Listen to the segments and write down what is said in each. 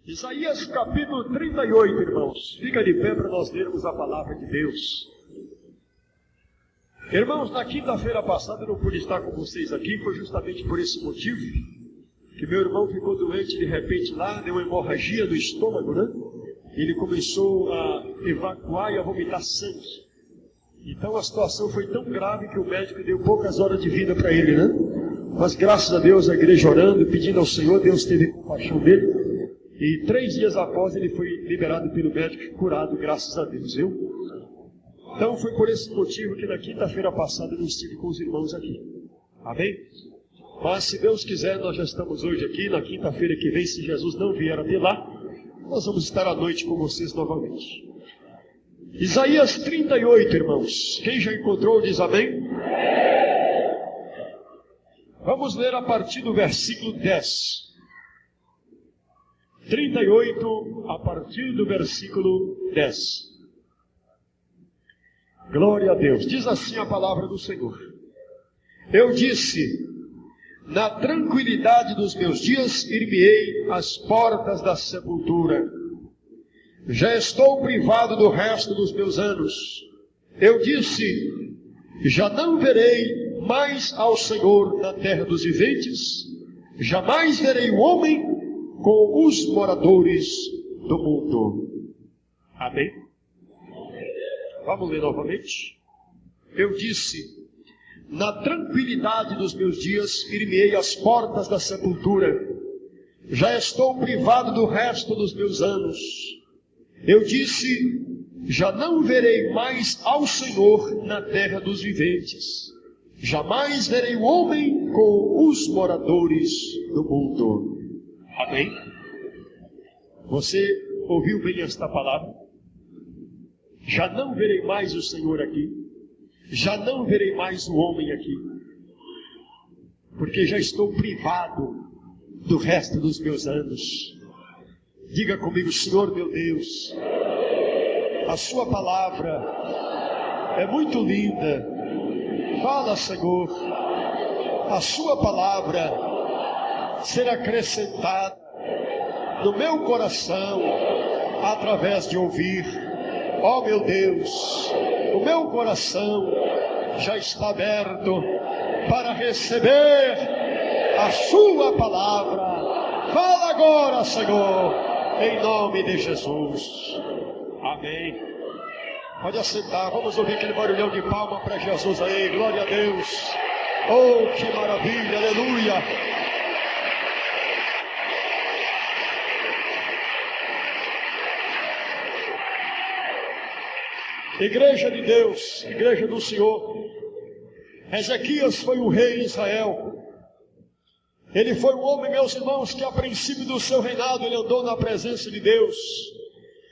Isaías capítulo 38, irmãos. Fica de pé para nós lermos a palavra de Deus. Irmãos, na quinta-feira passada eu não pude estar com vocês aqui, foi justamente por esse motivo, que meu irmão ficou doente de repente lá, deu uma hemorragia no estômago, né? Ele começou a evacuar e a vomitar sangue. Então a situação foi tão grave que o médico deu poucas horas de vida para ele, né? Mas graças a Deus, a igreja orando, pedindo ao Senhor, Deus teve compaixão dele. E 3 dias após ele foi liberado pelo médico, curado, graças a Deus, viu? Então foi por esse motivo que na quinta-feira passada eu não estive com os irmãos aqui. Amém? Mas se Deus quiser, nós já estamos hoje aqui, na quinta-feira que vem, se Jesus não vier até lá, nós vamos estar à noite com vocês novamente. Isaías 38, irmãos. Quem já encontrou diz amém? Vamos ler a partir do versículo 10. 38, a partir do versículo 10. Glória a Deus. Diz assim a palavra do Senhor. Eu disse, na tranquilidade dos meus dias, ir-me-ei às portas da sepultura. Já estou privado do resto dos meus anos. Eu disse, já não verei mais ao Senhor na terra dos viventes, jamais verei o homem com os moradores do mundo. Amém? Vamos ler novamente. Eu disse, na tranquilidade dos meus dias, ir-me-ei às portas da sepultura. Já estou privado do resto dos meus anos. Eu disse, já não verei mais ao Senhor na terra dos viventes. Jamais verei o homem com os moradores do mundo. Amém? Você ouviu bem esta palavra? Já não verei mais o Senhor aqui. Já não verei mais o homem aqui. Porque já estou privado do resto dos meus anos. Diga comigo, Senhor meu Deus, a sua palavra é muito linda. Fala, Senhor, a sua palavra será acrescentada no meu coração através de ouvir. Ó meu Deus, o meu coração já está aberto para receber a sua palavra. Fala agora, Senhor, em nome de Jesus. Amém. Pode assentar, vamos ouvir aquele barulhão de palma para Jesus aí. Glória a Deus. Oh, que maravilha, aleluia. Igreja de Deus, igreja do Senhor. Ezequias foi o rei de Israel. Ele foi um homem, meus irmãos, que a princípio do seu reinado ele andou na presença de Deus.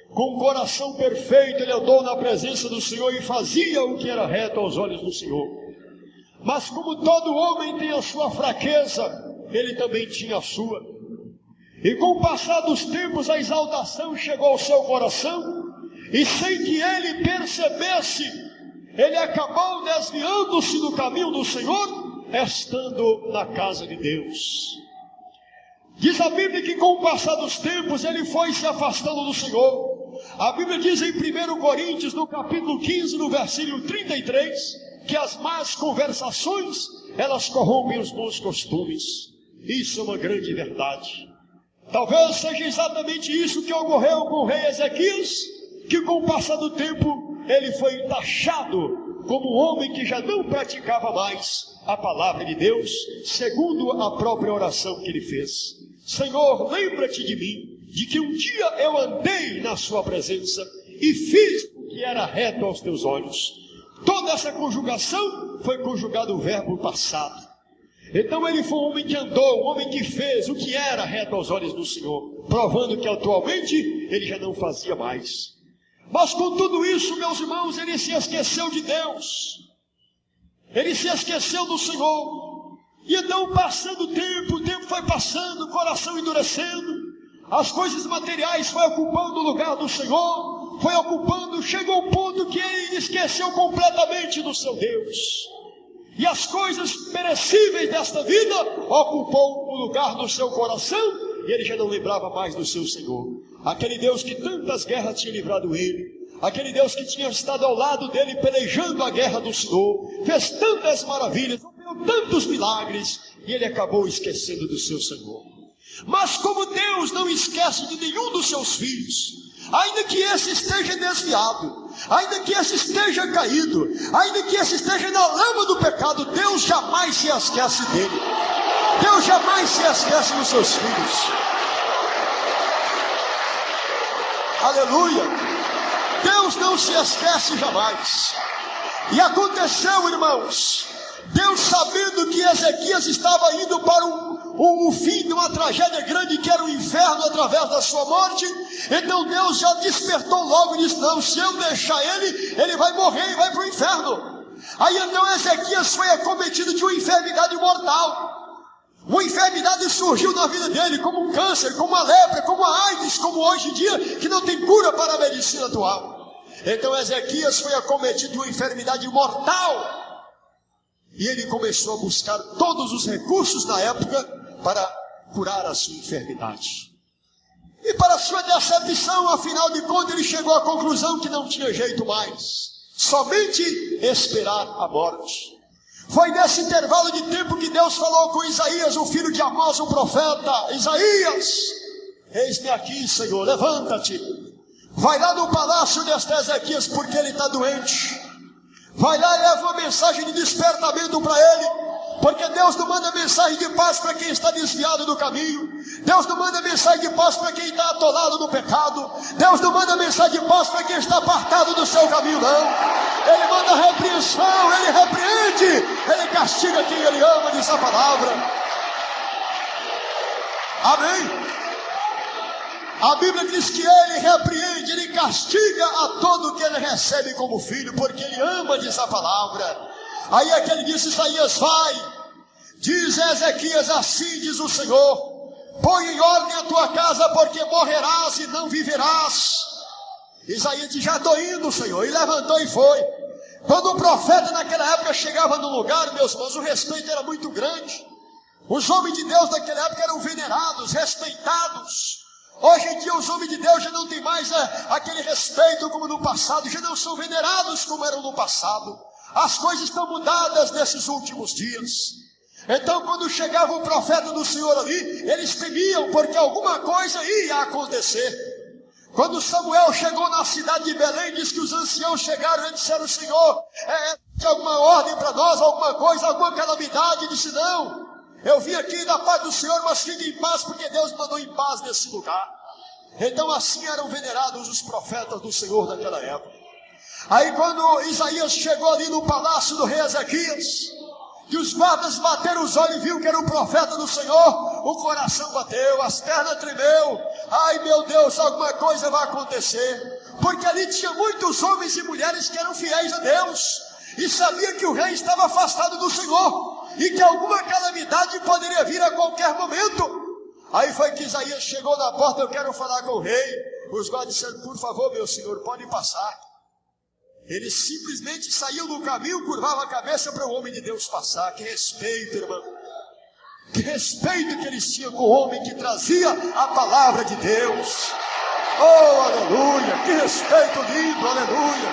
Com um coração perfeito ele andou na presença do Senhor e fazia o que era reto aos olhos do Senhor. Mas como todo homem tem a sua fraqueza, ele também tinha a sua. E com o passar dos tempos a exaltação chegou ao seu coração. E sem que ele percebesse, ele acabou desviando-se do caminho do Senhor, estando na casa de Deus. Diz a Bíblia que com o passar dos tempos ele foi se afastando do Senhor. A Bíblia diz em 1 Coríntios, no capítulo 15, no versículo 33, que as más conversações, elas corrompem os bons costumes. Isso é uma grande verdade. Talvez seja exatamente isso que ocorreu com o rei Ezequias, que com o passar do tempo ele foi taxado como um homem que já não praticava mais a palavra de Deus, segundo a própria oração que ele fez. Senhor, lembra-te de mim, de que um dia eu andei na sua presença e fiz o que era reto aos teus olhos. Toda essa conjugação foi conjugado o verbo passado. Então ele foi um homem que andou, um homem que fez o que era reto aos olhos do Senhor, provando que atualmente ele já não fazia mais. Mas com tudo isso, meus irmãos, ele se esqueceu de Deus. Ele se esqueceu do Senhor. E então, passando o tempo foi passando, o coração endurecendo. As coisas materiais foi ocupando o lugar do Senhor. Foi ocupando, chegou ao ponto que ele esqueceu completamente do seu Deus. E as coisas perecíveis desta vida ocupou o lugar do seu coração. e ele já não lembrava mais do seu Senhor. Aquele Deus que tantas guerras tinha livrado ele, aquele Deus que tinha estado ao lado dele pelejando a guerra do Senhor, fez tantas maravilhas, operou tantos milagres, e ele acabou esquecendo do seu Senhor. Mas como Deus não esquece de nenhum dos seus filhos, ainda que esse esteja desviado, ainda que esse esteja caído, ainda que esse esteja na lama do pecado, Deus jamais se esquece dele. Deus jamais se esquece dos seus filhos. Aleluia. Deus não se esquece jamais. E aconteceu, irmãos, Deus, sabendo que Ezequias estava indo para o fim de uma tragédia grande, que era o inferno através da sua morte, então Deus já despertou logo e disse: não, se eu deixar ele vai morrer e vai para o inferno. Aí então Ezequias foi acometido de uma enfermidade mortal. Uma enfermidade surgiu na vida dele, como um câncer, como uma lepra, como a AIDS, como hoje em dia, que não tem cura para a medicina atual. Então Ezequias foi acometido de uma enfermidade mortal, e ele começou a buscar todos os recursos na época para curar a sua enfermidade. E para sua decepção, afinal de contas, ele chegou à conclusão que não tinha jeito mais, somente esperar a morte. Foi nesse intervalo de tempo que Deus falou com Isaías, o filho de Amós, o profeta: Isaías, eis-me aqui, Senhor, levanta-te, vai lá no palácio deste Ezequias, porque ele está doente. Vai lá e leva uma mensagem de despertamento para ele, porque Deus não manda mensagem de paz para quem está desviado do caminho. Deus não manda mensagem de paz para quem está atolado no pecado. Deus não manda mensagem de paz para quem está apartado do seu caminho, não. Ele manda repreensão, ele repreende, ele castiga quem ele ama, diz a palavra. Amém? A Bíblia diz que ele repreende, ele castiga a todo que ele recebe como filho, porque ele ama, diz a palavra. Aí é que ele disse: Isaías, vai, diz Ezequias, assim diz o Senhor, põe em ordem a tua casa, porque morrerás e não viverás. Isaías disse: já estou indo, Senhor, e levantou e foi. Quando o profeta naquela época chegava no lugar, meus irmãos, o respeito era muito grande. Os homens de Deus naquela época eram venerados, respeitados. Hoje em dia os homens de Deus já não têm mais aquele respeito como no passado, já não são venerados como eram no passado. As coisas estão mudadas nesses últimos dias. Então quando chegava o profeta do Senhor ali, eles temiam, porque alguma coisa ia acontecer. Quando Samuel chegou na cidade de Belém, diz que os anciãos chegaram e disseram: Senhor, tem alguma ordem para nós, alguma coisa, alguma calamidade? Ele disse: não, eu vim aqui da paz do Senhor, mas fique em paz, porque Deus mandou em paz nesse lugar. Então assim eram venerados os profetas do Senhor daquela época. Aí quando Isaías chegou ali no palácio do rei Ezequias, e os guardas bateram os olhos e viu que era o profeta do Senhor, o coração bateu, as pernas tremeu. Ai meu Deus, alguma coisa vai acontecer, porque ali tinha muitos homens e mulheres que eram fiéis a Deus, e sabia que o rei estava afastado do Senhor, e que alguma calamidade poderia vir a qualquer momento. Aí foi que Isaías chegou na porta: eu quero falar com o rei. Os guardas disseram: por favor, meu senhor, pode passar. Ele simplesmente saiu do caminho, curvava a cabeça para o homem de Deus passar. Que respeito, irmão. Que respeito que eles tinham com o homem que trazia a palavra de Deus. Oh, aleluia. Que respeito lindo, aleluia.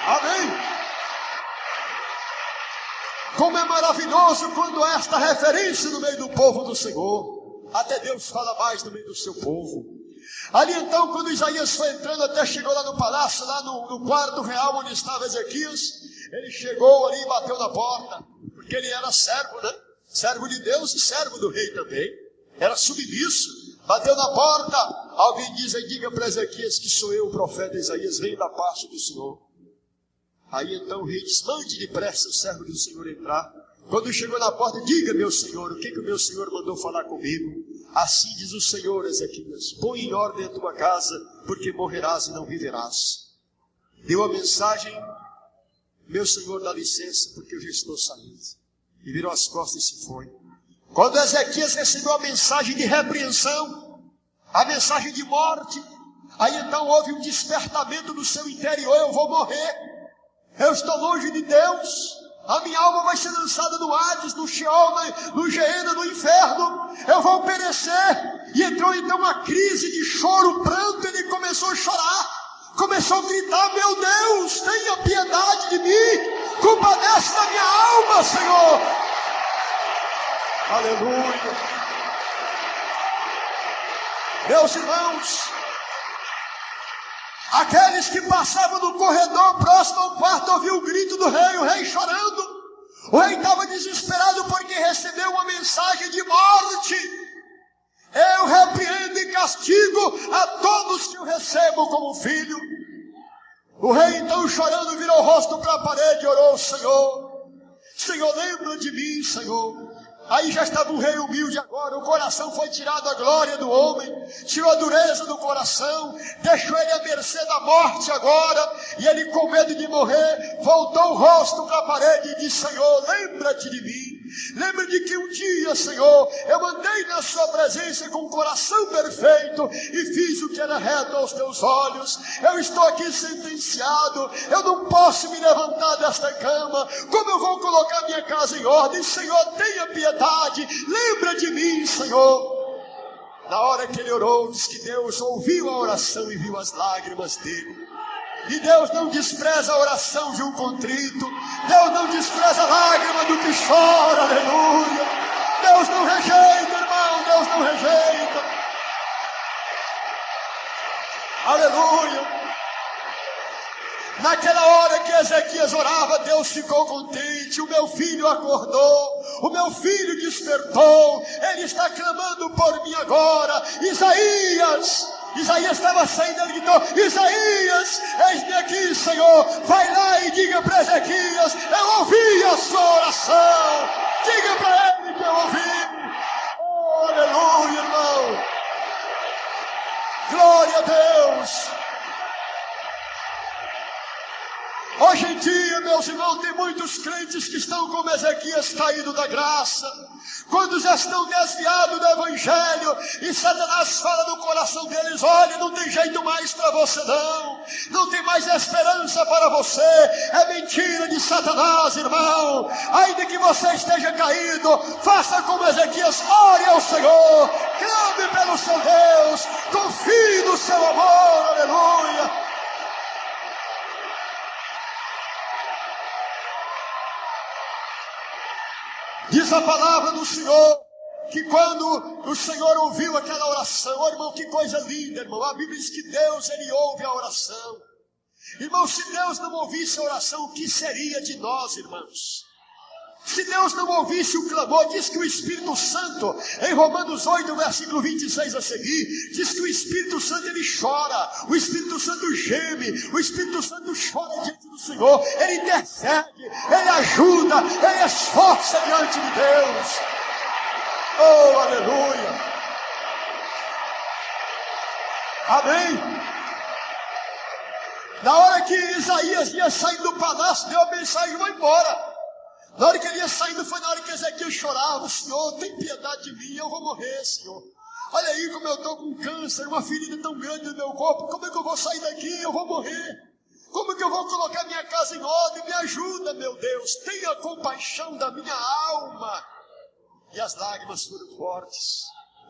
Amém. Como é maravilhoso quando há esta referência no meio do povo do Senhor. Até Deus fala mais no meio do seu povo. Ali então, quando Isaías foi entrando, até chegou lá no palácio, lá no quarto real onde estava Ezequias, ele chegou ali e bateu na porta, porque ele era servo, né? Servo de Deus e servo do rei também, era submisso. Bateu na porta, alguém diz aí: diga para Ezequias que sou eu, o profeta Isaías, venho da parte do Senhor. Aí então o rei diz: mande depressa o servo do Senhor entrar. Quando chegou na porta: diga, meu senhor, o que o meu senhor mandou falar comigo? Assim diz o Senhor, Ezequias: põe em ordem a tua casa, porque morrerás e não viverás. Deu a mensagem: meu senhor, dá licença, porque eu já estou saindo. E virou as costas e se foi. Quando Ezequias recebeu a mensagem de repreensão, a mensagem de morte, aí então houve um despertamento no seu interior: eu vou morrer, eu estou longe de Deus, a minha alma vai ser lançada no Hades, no Sheol, no Geena, no inferno. Eu eu vou perecer. E entrou então uma crise de choro, pranto, ele começou a chorar, começou a gritar: meu Deus, tenha piedade de mim, compadece da minha alma, Senhor. Aleluia. Meus irmãos, aqueles que passavam no corredor próximo ao quarto ouviram o grito do rei, o rei chorando. O rei estava desesperado porque recebeu uma mensagem de morte. Eu repreendo e castigo a todos que o recebam como filho. O rei então, chorando, virou o rosto para a parede e orou: Senhor, Senhor, lembra de mim, Senhor. Aí já estava um rei humilde agora, o coração foi tirado a glória do homem, tirou a dureza do coração, deixou ele à mercê da morte agora, e ele, com medo de morrer, voltou o rosto para a parede e disse: Senhor, lembra-te de mim. Lembra de que um dia, Senhor, eu andei na sua presença com um coração perfeito e fiz o que era reto aos teus olhos. Eu estou aqui sentenciado, eu não posso me levantar desta cama. Como eu vou colocar minha casa em ordem? Senhor, tenha piedade, lembra de mim, Senhor. Na hora que ele orou, diz que Deus ouviu a oração e viu as lágrimas dele. E Deus não despreza a oração de um contrito. Deus não despreza a lágrima do que chora, aleluia. Deus não rejeita, irmão, Deus não rejeita. Aleluia. Naquela hora que Ezequias orava, Deus ficou contente. O meu filho acordou, o meu filho despertou, ele está clamando por mim agora. Isaías estava saindo, ele gritou: Isaías, eis-me aqui, Senhor. Vai lá e diga para Ezequias: eu ouvi a sua oração. Diga para ele que eu ouvi. Oh, aleluia, irmão. Glória a Deus. Hoje em dia, meus irmãos, tem muitos crentes que estão como Ezequias, caído da graça, quando já estão desviados do evangelho, e Satanás fala no coração deles: olha, não tem jeito mais para você não tem mais esperança para você. É mentira de Satanás, irmão. Ainda que você esteja caído, faça como Ezequias, ore ao Senhor, clame pelo seu Deus, confie no seu amor, aleluia. Diz a palavra do Senhor que quando o Senhor ouviu aquela oração, oh, irmão, que coisa linda, irmão. A Bíblia diz que Deus, ele ouve a oração. Irmão, se Deus não ouvisse a oração, o que seria de nós, irmãos? Se Deus não ouvisse o clamor, diz que o Espírito Santo, em Romanos 8, versículo 26 a seguir, diz que o Espírito Santo, ele chora, o Espírito Santo geme, o Espírito Santo chora diante do Senhor, ele intercede, ele ajuda, ele esforça diante de Deus. Oh, aleluia. Amém. Na hora que Isaías ia sair do palácio, deu a mensagem: vai embora. Na hora que ele ia saindo, foi na hora que Ezequias chorava: Senhor, tem piedade de mim, eu vou morrer, Senhor. Olha aí como eu estou com câncer, uma ferida tão grande no meu corpo. Como é que eu vou sair daqui? Eu vou morrer. Como é que eu vou colocar minha casa em ordem? Me ajuda, meu Deus, tenha compaixão da minha alma. E as lágrimas foram fortes.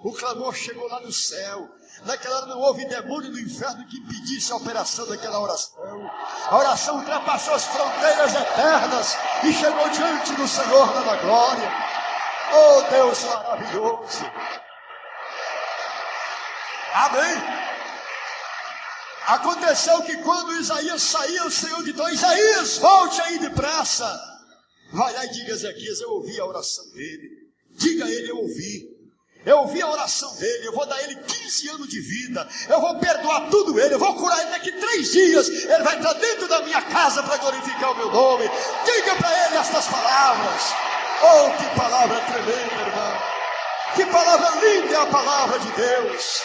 O clamor chegou lá no céu. Naquela hora não houve demônio no inferno que impedisse a operação daquela oração. A oração ultrapassou as fronteiras eternas e chegou diante do Senhor da glória. Oh, Deus maravilhoso. Amém. Aconteceu que quando Isaías saía, o Senhor gritou: Isaías, volte aí depressa. Vai lá e diga a Ezequias: eu ouvi a oração dele. Diga a ele: eu ouvi. Eu ouvi a oração dele, eu vou dar ele 15 anos de vida, eu vou perdoar tudo ele, eu vou curar ele daqui 3 dias, ele vai entrar dentro da minha casa para glorificar o meu nome. Diga para ele estas palavras. Oh, que palavra tremenda, irmão. Que palavra linda é a palavra de Deus.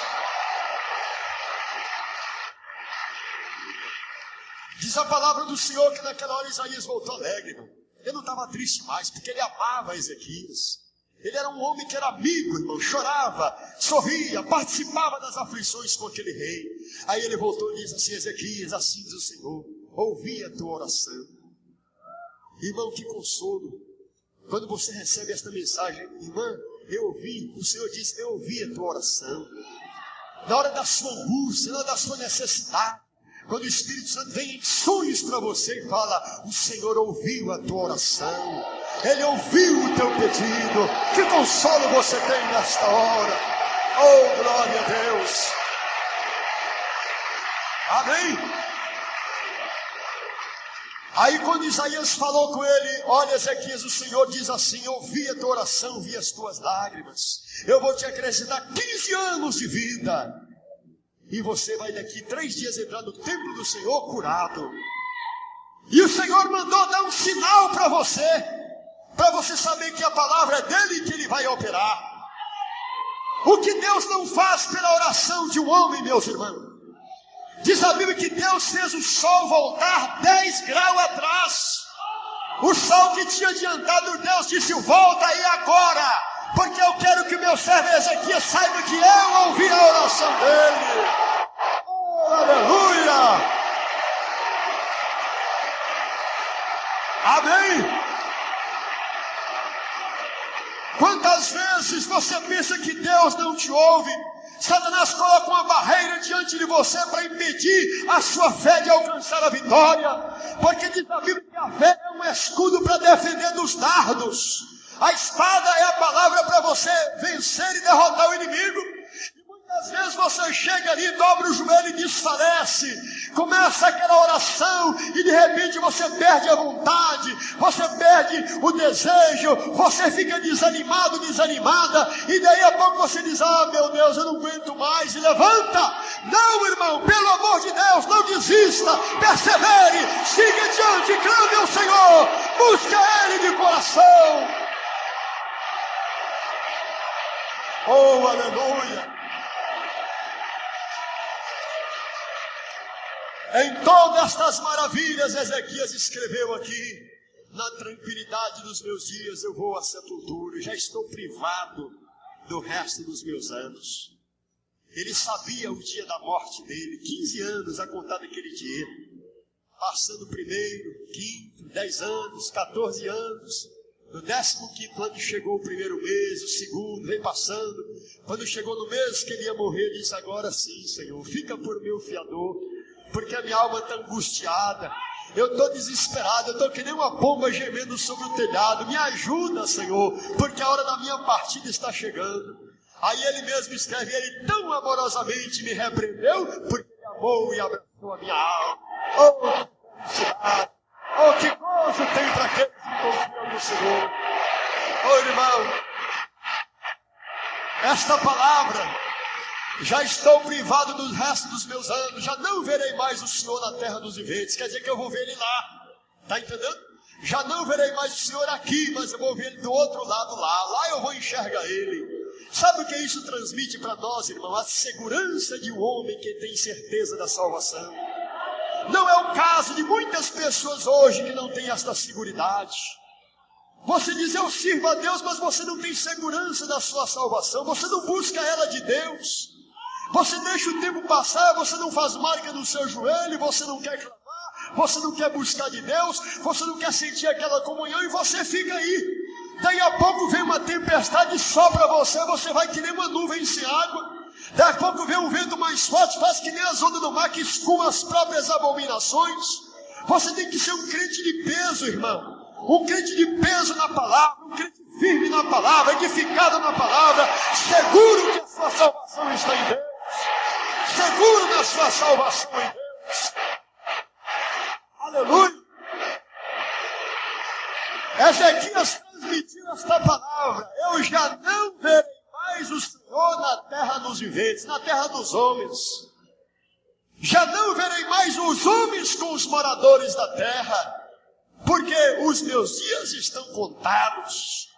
Diz a palavra do Senhor que naquela hora Isaías voltou alegre, irmão. Ele não estava triste mais, porque ele amava Ezequias. Ele era um homem que era amigo, irmão, chorava, sorria, participava das aflições com aquele rei. Aí ele voltou e disse assim: Ezequias, assim diz o Senhor, ouvi a tua oração. Irmão, que consolo. Quando você recebe esta mensagem, irmã, o Senhor disse, eu ouvi a tua oração. Na hora da sua angústia, na hora da sua necessidade, quando o Espírito Santo vem em sonhos para você e fala, o Senhor ouviu a tua oração, Ele ouviu o teu pedido. Que consolo você tem nesta hora? Oh, glória a Deus! Amém? Aí quando Isaías falou com ele, olha Ezequias, o Senhor diz assim, eu vi a tua oração, vi as tuas lágrimas, eu vou te acrescentar 15 anos de vida, e você vai daqui 3 dias entrar no templo do Senhor curado. E o Senhor mandou dar um sinal para você saber que a palavra é dele e que ele vai operar. O que Deus não faz pela oração de um homem, meus irmãos. Diz a Bíblia que Deus fez o sol voltar 10 graus atrás. O sol que tinha adiantado, Deus disse, volta aí agora, porque eu quero que o meu servo Ezequias saiba que eu ouvi a oração dele. Oh, aleluia! Amém? Quantas vezes você pensa que Deus não te ouve? Satanás coloca uma barreira diante de você para impedir a sua fé de alcançar a vitória. Porque diz a Bíblia que a fé é um escudo para defender dos dardos. A espada é a palavra para você vencer e derrotar o inimigo. Às vezes você chega ali, dobra o joelho e desfalece. Começa aquela oração e de repente você perde a vontade, você perde o desejo, você fica desanimado, desanimada, e daí a pouco você diz, ah meu Deus, eu não aguento mais, e levanta. Não, irmão, pelo amor de Deus, não desista, persevere, siga adiante, clame ao Senhor, busca Ele de coração. Oh, aleluia! Em todas estas maravilhas, Ezequias escreveu aqui, na tranquilidade dos meus dias eu vou à sepultura, já estou privado do resto dos meus anos. Ele sabia o dia da morte dele, 15 anos a contar daquele dia, passando o primeiro, quinto, 10 anos, 14 anos, no 15º ano chegou o primeiro mês, o segundo, veio passando, quando chegou no mês que ele ia morrer, ele disse, agora sim, Senhor, fica por meu fiador, porque a minha alma está angustiada, eu estou desesperado, eu estou que nem uma pomba gemendo sobre o telhado, me ajuda, Senhor, porque a hora da minha partida está chegando. Aí ele mesmo escreve, ele tão amorosamente me repreendeu, porque ele amou e abraçou a minha alma. Oh, que felicidade, oh, que gozo tem para aqueles que confiam no Senhor. Oh, irmão, esta palavra, já estou privado do resto dos meus anos, já não verei mais o Senhor na terra dos viventes, quer dizer que eu vou ver Ele lá, está entendendo? Já não verei mais o Senhor aqui, mas eu vou ver Ele do outro lado lá eu vou enxergar Ele. Sabe o que isso transmite para nós, irmão? A segurança de um homem que tem certeza da salvação. Não é o caso de muitas pessoas hoje que não têm esta seguridade. Você diz, eu sirvo a Deus, mas você não tem segurança da sua salvação, você não busca ela de Deus. Você deixa o tempo passar, você não faz marca no seu joelho, você não quer clamar, você não quer buscar de Deus, você não quer sentir aquela comunhão e você fica aí. Daí a pouco vem uma tempestade e sopra você vai que nem uma nuvem sem água. Daí a pouco vem um vento mais forte, faz que nem as ondas do mar que escuma as próprias abominações. Você tem que ser um crente de peso, irmão. Um crente de peso na palavra, um crente firme na palavra, edificado na palavra, seguro que a sua salvação está em Deus. Seguro da sua salvação em Deus. Aleluia. Ezequias transmitiu esta palavra. Eu já não verei mais o Senhor na terra dos viventes, na terra dos homens. Já não verei mais os homens com os moradores da terra, porque os meus dias estão contados.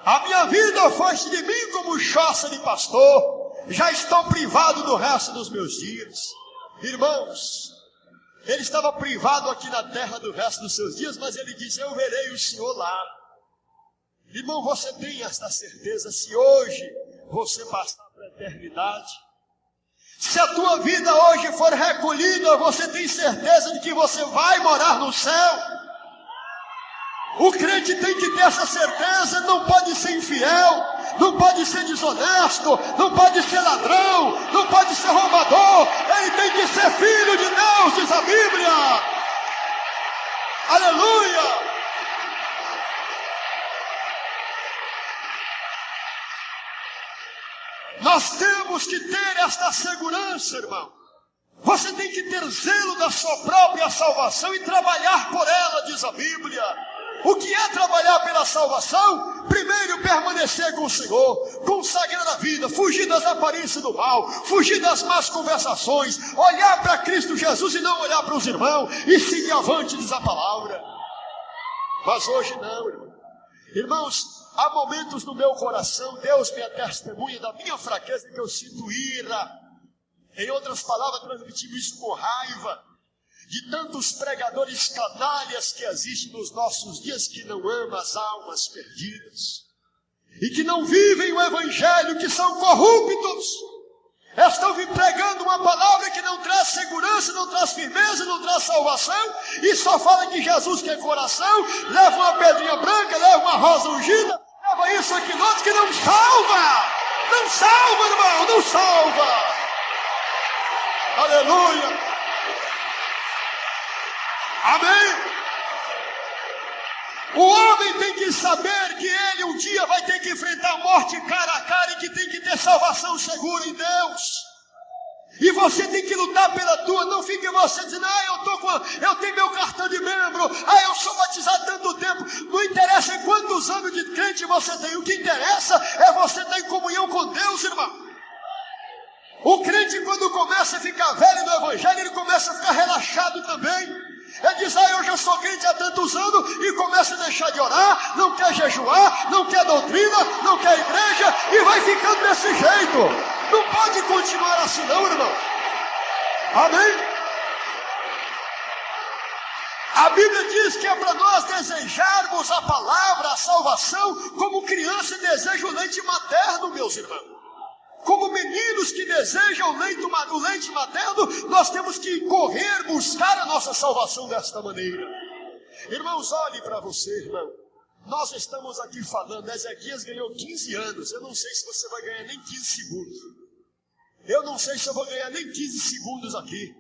A minha vida foi-se de mim como choça de pastor. Já estou privado do resto dos meus dias. Irmãos, ele estava privado aqui na terra do resto dos seus dias, mas ele disse, eu verei o Senhor lá. Irmão, você tem esta certeza, se hoje você passar para a eternidade, se a tua vida hoje for recolhida, você tem certeza de que você vai morar no céu? O crente tem que ter essa certeza, não pode ser infiel, não pode ser desonesto, não pode ser ladrão, não pode ser roubador. Ele tem que ser filho de Deus, diz a Bíblia. Aleluia! Nós temos que ter esta segurança, irmão. Você tem que ter zelo da sua própria salvação e trabalhar por ela, diz a Bíblia. O que é trabalhar pela salvação? Primeiro, permanecer com o Senhor, consagrar a vida, fugir das aparências do mal, fugir das más conversações, olhar para Cristo Jesus e não olhar para os irmãos, e seguir avante, diz a palavra. Mas hoje não, irmão. Irmãos, há momentos no meu coração, Deus me testemunha da minha fraqueza, que eu sinto ira. Em outras palavras, transmitimos isso com raiva, de tantos pregadores canalhas que existem nos nossos dias, que não amam as almas perdidas, e que não vivem o Evangelho, que são corruptos. Estão pregando uma palavra que não traz segurança, não traz firmeza, não traz salvação, e só fala que Jesus quer coração, leva uma pedrinha branca, leva uma rosa ungida, leva isso aqui no outro, que não salva. Não salva, irmão, não salva. Aleluia. Amém. O homem tem que saber que ele um dia vai ter que enfrentar a morte cara a cara, e que tem que ter salvação segura em Deus. E você tem que lutar pela tua. Não fique você dizendo: eu tenho meu cartão de membro, eu sou batizado há tanto tempo. Não interessa quantos anos de crente você tem. O que interessa é você estar em comunhão com Deus, irmão. O crente, quando começa a ficar velho no Evangelho, ele começa a ficar relaxado também. Ele diz: eu já sou crente há tantos anos, e começa a deixar de orar, não quer jejuar, não quer doutrina, não quer igreja, e vai ficando desse jeito. Não pode continuar assim não, irmão. Amém? A Bíblia diz que é para nós desejarmos a palavra, a salvação, como criança deseja o leite materno, meus irmãos. Como meninos que desejam o leite materno, nós temos que correr, buscar a nossa salvação desta maneira. Irmãos, olhe para você, irmão. Nós estamos aqui falando, Ezequias ganhou 15 anos. Eu não sei se você vai ganhar nem 15 segundos. Eu não sei se eu vou ganhar nem 15 segundos aqui.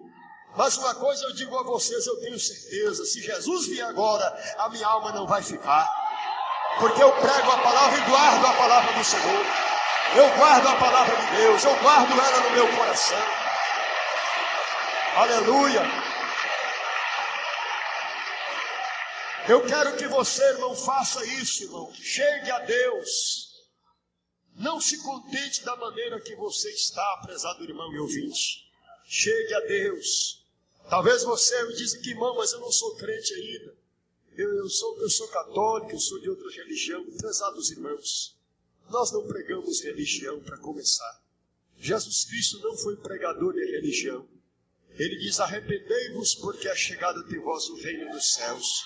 Mas uma coisa eu digo a vocês, eu tenho certeza: se Jesus vier agora, a minha alma não vai ficar. Porque eu prego a palavra e guardo a palavra do Senhor. Eu guardo a palavra de Deus, eu guardo ela no meu coração. Aleluia. Eu quero que você, irmão, faça isso, irmão. Chegue a Deus. Não se contente da maneira que você está, prezado irmão e ouvinte. Chegue a Deus. Talvez você me diga que, irmão, mas eu não sou crente ainda. Eu sou católico, eu sou de outra religião. Prezados irmãos, nós não pregamos religião para começar. Jesus Cristo não foi pregador de religião. Ele diz: arrependei-vos, porque é chegado de vós o reino dos céus.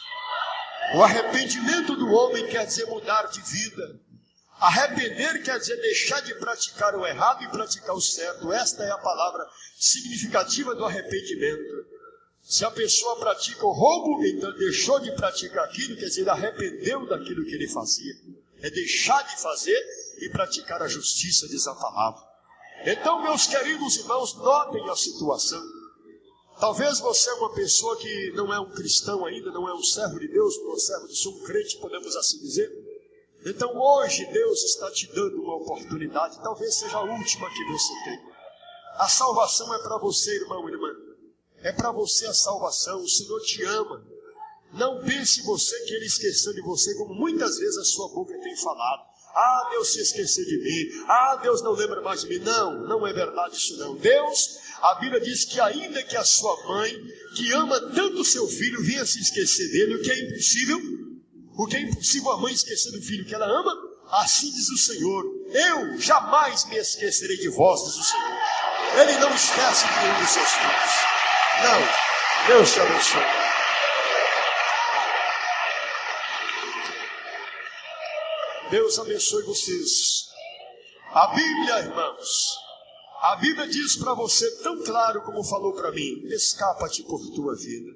O arrependimento do homem quer dizer mudar de vida. Arrepender quer dizer deixar de praticar o errado e praticar o certo. Esta é a palavra significativa do arrependimento. Se a pessoa pratica o roubo, então deixou de praticar aquilo, quer dizer, ele arrependeu daquilo que ele fazia. É deixar de fazer e praticar a justiça, diz a palavra. Então, meus queridos irmãos, notem a situação. Talvez você é uma pessoa que não é um cristão ainda, não é um servo de Deus, não é um servo de Deus, um crente, podemos assim dizer. Então, hoje, Deus está te dando uma oportunidade, talvez seja a última que você tem. A salvação é para você, irmão e irmã. É para você a salvação. O Senhor te ama. Não pense você que Ele esqueceu de você, como muitas vezes a sua boca tem falado. Deus se esqueceu de mim. Deus não lembra mais de mim. Não, não é verdade isso não. Deus, a Bíblia diz que ainda que a sua mãe, que ama tanto o seu filho, venha se esquecer dele, o que é impossível a mãe esquecer do filho que ela ama, assim diz o Senhor: eu jamais me esquecerei de vós, diz o Senhor. Ele não esquece de nenhum dos seus filhos. Não, Deus te abençoe. Deus abençoe vocês. A Bíblia, irmãos, a Bíblia diz para você tão claro como falou para mim: escapa-te por tua vida.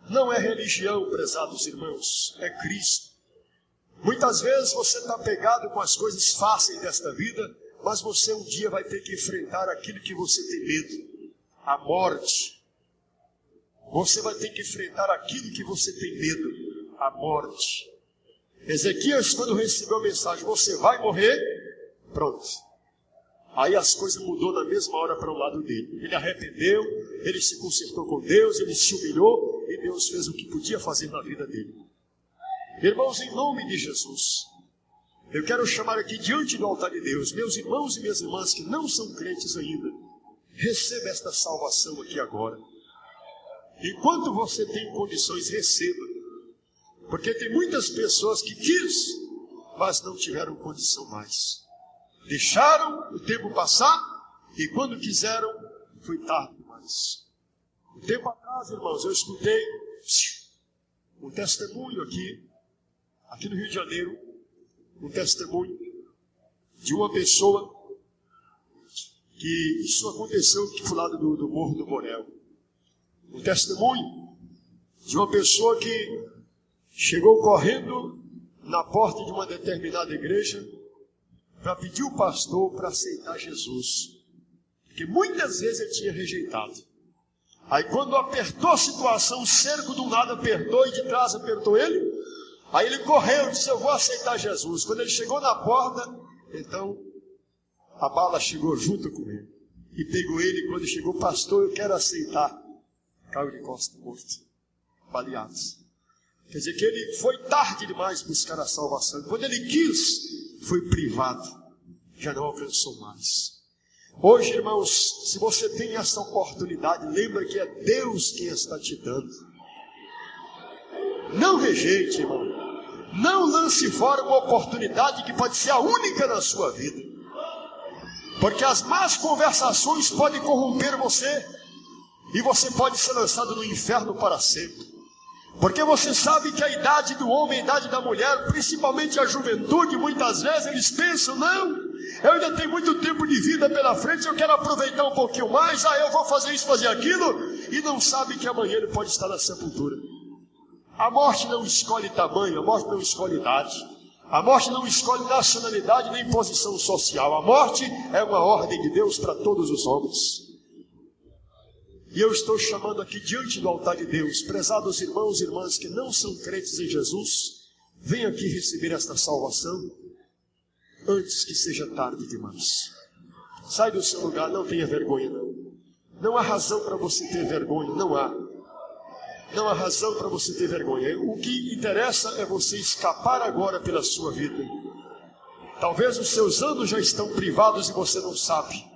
Não é religião, prezados irmãos, é Cristo. Muitas vezes você está pegado com as coisas fáceis desta vida, mas você um dia vai ter que enfrentar aquilo que você tem medo, a morte. Você vai ter que enfrentar aquilo que você tem medo, a morte. Ezequias, quando recebeu a mensagem, você vai morrer, pronto. Aí as coisas mudou na mesma hora para o lado dele. Ele arrependeu, ele se consertou com Deus, ele se humilhou e Deus fez o que podia fazer na vida dele. Irmãos, em nome de Jesus, eu quero chamar aqui diante do altar de Deus, meus irmãos e minhas irmãs que não são crentes ainda, receba esta salvação aqui agora. Enquanto você tem condições, receba. Porque tem muitas pessoas que quis, mas não tiveram condição mais. Deixaram o tempo passar e quando quiseram, foi tarde demais. Um tempo atrás, irmãos, eu escutei um testemunho aqui no Rio de Janeiro, um testemunho de uma pessoa que isso aconteceu aqui do lado do Morro do Borel. Um testemunho de uma pessoa que chegou correndo na porta de uma determinada igreja para pedir o pastor para aceitar Jesus. Porque muitas vezes ele tinha rejeitado. Aí quando apertou a situação, o cerco do lado apertou e de trás apertou ele. Aí ele correu e disse, eu vou aceitar Jesus. Quando ele chegou na porta, então a bala chegou junto com ele. E pegou ele, e quando chegou, pastor, eu quero aceitar. Caiu de costas, morto, baleados. Quer dizer que ele foi tarde demais buscar a salvação. Quando ele quis, foi privado. Já não alcançou mais. Hoje, irmãos, se você tem essa oportunidade, lembra que é Deus quem está te dando. Não rejeite, irmão. Não lance fora uma oportunidade que pode ser a única na sua vida. Porque as más conversações podem corromper você. E você pode ser lançado no inferno para sempre. Porque você sabe que a idade do homem, a idade da mulher, principalmente a juventude, muitas vezes eles pensam, não, eu ainda tenho muito tempo de vida pela frente, eu quero aproveitar um pouquinho mais, eu vou fazer isso, fazer aquilo, e não sabe que amanhã ele pode estar na sepultura. A morte não escolhe tamanho, a morte não escolhe idade, a morte não escolhe nacionalidade nem posição social, a morte é uma ordem de Deus para todos os homens. E eu estou chamando aqui diante do altar de Deus, prezados irmãos e irmãs que não são crentes em Jesus, venham aqui receber esta salvação, antes que seja tarde demais. Sai do seu lugar, não tenha vergonha não. Não há razão para você ter vergonha, não há. Não há razão para você ter vergonha. O que interessa é você escapar agora pela sua vida. Talvez os seus anos já estão privados e você não sabe.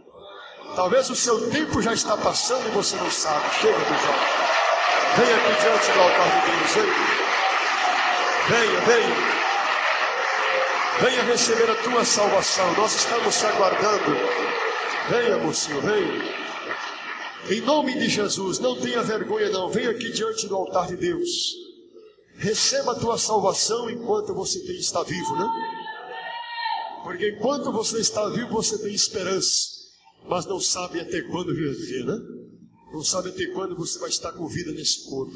Talvez o seu tempo já está passando e você não sabe. Chega do jovem. Venha aqui diante do altar de Deus. Venha. Venha receber a tua salvação. Nós estamos te aguardando. Venha, mocinho, venha. Em nome de Jesus, não tenha vergonha não. Venha aqui diante do altar de Deus. Receba a tua salvação enquanto você está vivo, né? Porque enquanto você está vivo, você tem esperança. Mas não sabe até quando viver, né? Não sabe até quando você vai estar com vida nesse corpo.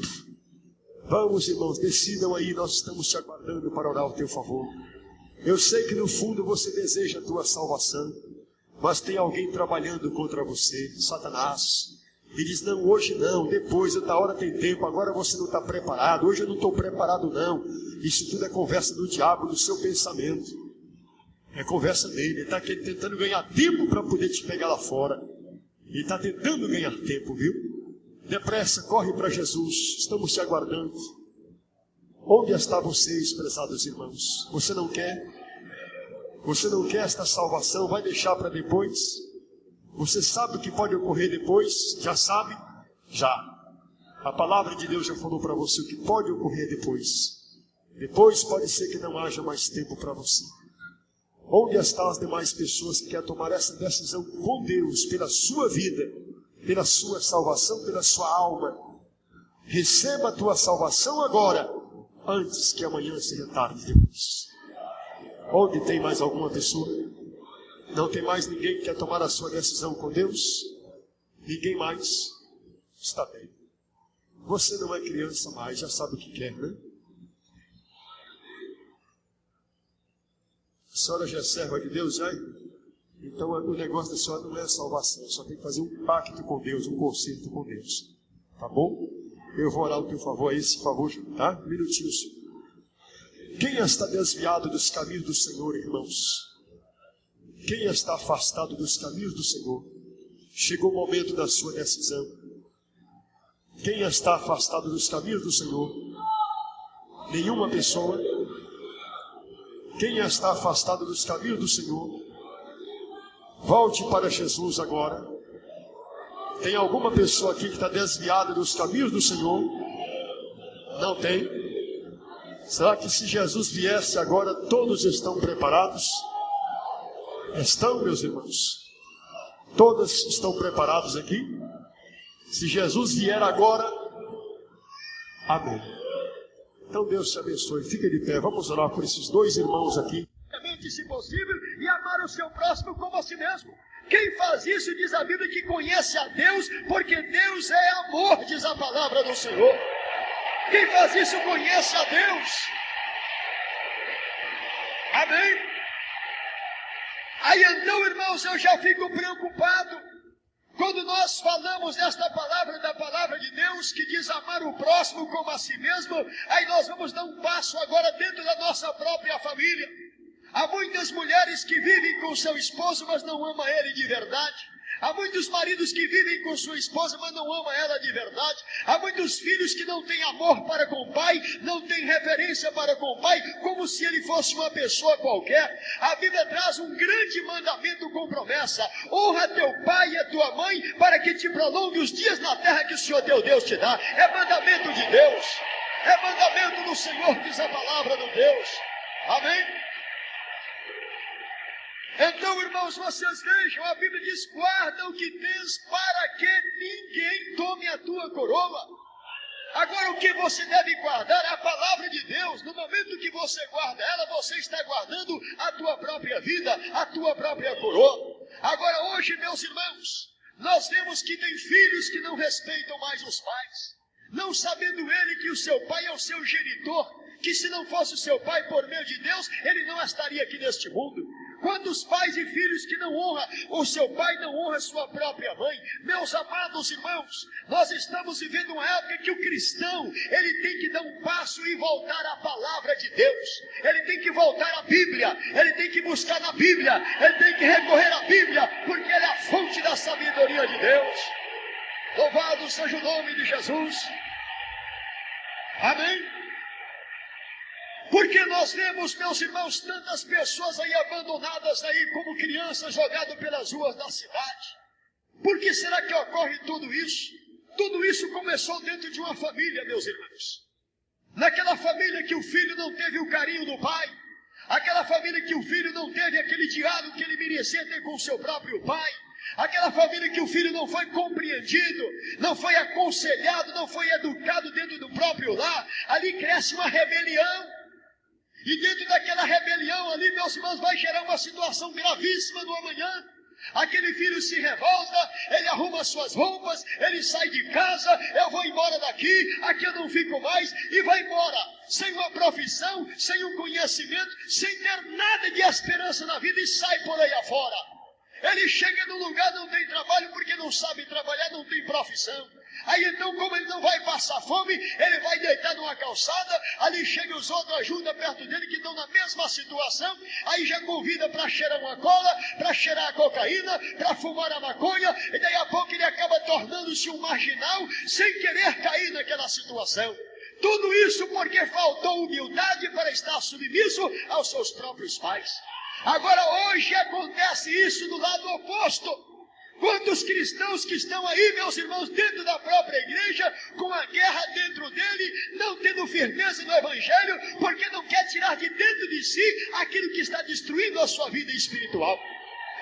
Vamos, irmãos, decidam aí, nós estamos te aguardando para orar ao teu favor. Eu sei que no fundo você deseja a tua salvação, mas tem alguém trabalhando contra você, Satanás. E diz, não, hoje não, depois, outra hora tem tempo, agora você não está preparado, hoje eu não estou preparado não. Isso tudo é conversa do diabo, do seu pensamento. É conversa dele, ele está tentando ganhar tempo para poder te pegar lá fora. Ele está tentando ganhar tempo, viu? Depressa, corre para Jesus, estamos te aguardando. Onde está vocês, prezados irmãos? Você não quer? Você não quer esta salvação? Vai deixar para depois? Você sabe o que pode ocorrer depois? Já sabe? Já. A palavra de Deus já falou para você o que pode ocorrer depois. Depois pode ser que não haja mais tempo para você. Onde estão as demais pessoas que querem tomar essa decisão com Deus, pela sua vida, pela sua salvação, pela sua alma? Receba a tua salvação agora, antes que amanhã seja tarde demais. Onde tem mais alguma pessoa? Não tem mais ninguém que quer tomar a sua decisão com Deus? Ninguém mais? Está bem. Você não é criança mais, já sabe o que quer, né? A senhora já é serva de Deus, já? Então o negócio da senhora não é salvação, só tem que fazer um pacto com Deus, um concerto com Deus. Tá bom? Eu vou orar ao teu favor, esse favor, tá? Um minutinho, Senhor. Quem está desviado dos caminhos do Senhor, irmãos? Quem está afastado dos caminhos do Senhor? Chegou o momento da sua decisão. Quem está afastado dos caminhos do Senhor? Nenhuma pessoa. Quem está afastado dos caminhos do Senhor? Volte para Jesus agora. Tem alguma pessoa aqui que está desviada dos caminhos do Senhor? Não tem? Será que se Jesus viesse agora, todos estão preparados? Estão, meus irmãos? Todos estão preparados aqui? Se Jesus vier agora, amém. Então Deus te abençoe. Fica de pé. Vamos orar por esses dois irmãos aqui. Se possível, e amar o seu próximo como a si mesmo. Quem faz isso, diz a Bíblia, que conhece a Deus, porque Deus é amor, diz a palavra do Senhor. Quem faz isso conhece a Deus. Amém? Aí então, irmãos, eu já fico preocupado quando nós falamos desta palavra, da palavra de Deus, que diz amar o próximo como a si mesmo. Aí nós vamos dar um passo agora dentro da nossa própria família. Há muitas mulheres que vivem com seu esposo, mas não amam ele de verdade. Há muitos maridos que vivem com sua esposa, mas não amam ela de verdade. Há muitos filhos que não têm amor para com o pai, não têm reverência para com o pai, como se ele fosse uma pessoa qualquer. A Bíblia traz um grande mandamento com promessa: honra teu pai e a tua mãe, para que te prolongue os dias na terra que o Senhor teu Deus te dá. É mandamento de Deus, é mandamento do Senhor, diz a palavra do Deus. Amém? Então, irmãos, vocês vejam, a Bíblia diz: guarda o que tens, para que ninguém tome a tua coroa. Agora, o que você deve guardar é a palavra de Deus. No momento que você guarda ela, você está guardando a tua própria vida, a tua própria coroa. Agora, hoje, meus irmãos, nós vemos que tem filhos que não respeitam mais os pais, não sabendo ele que o seu pai é o seu genitor, que se não fosse o seu pai por meio de Deus, ele não estaria aqui neste mundo. Quantos pais e filhos que não honram o seu pai, não honram a sua própria mãe? Meus amados irmãos, nós estamos vivendo uma época que o cristão, ele tem que dar um passo e voltar à palavra de Deus. Ele tem que voltar à Bíblia, ele tem que buscar na Bíblia, ele tem que recorrer à Bíblia, porque ela é a fonte da sabedoria de Deus. Louvado seja o nome de Jesus. Amém? Porque nós vemos, meus irmãos, tantas pessoas aí abandonadas aí como crianças jogadas pelas ruas da cidade. Por que será que ocorre tudo isso? Tudo isso começou dentro de uma família, meus irmãos. Naquela família que o filho não teve o carinho do pai. Aquela família que o filho não teve aquele diálogo que ele merecia ter com o seu próprio pai. Aquela família que o filho não foi compreendido, não foi aconselhado, não foi educado dentro do próprio lar. Ali cresce uma rebelião. E dentro daquela rebelião ali, meus irmãos, vai gerar uma situação gravíssima no amanhã. Aquele filho se revolta, ele arruma suas roupas, ele sai de casa: eu vou embora daqui, aqui eu não fico mais, e vai embora, sem uma profissão, sem um conhecimento, sem ter nada de esperança na vida, e sai por aí afora. Ele chega num lugar, não tem trabalho, porque não sabe trabalhar, não tem profissão. Aí então, como ele não vai passar fome, ele vai deitar numa calçada, ali chegam os outros, ajuda perto dele, que estão na mesma situação, aí já convida para cheirar uma cola, para cheirar a cocaína, para fumar a maconha, e daí a pouco ele acaba tornando-se um marginal, sem querer cair naquela situação. Tudo isso porque faltou humildade para estar submisso aos seus próprios pais. Agora hoje acontece isso do lado oposto. Quantos cristãos que estão aí, meus irmãos, dentro da própria igreja, com a guerra dentro dele, não tendo firmeza no evangelho, porque não quer tirar de dentro de si aquilo que está destruindo a sua vida espiritual.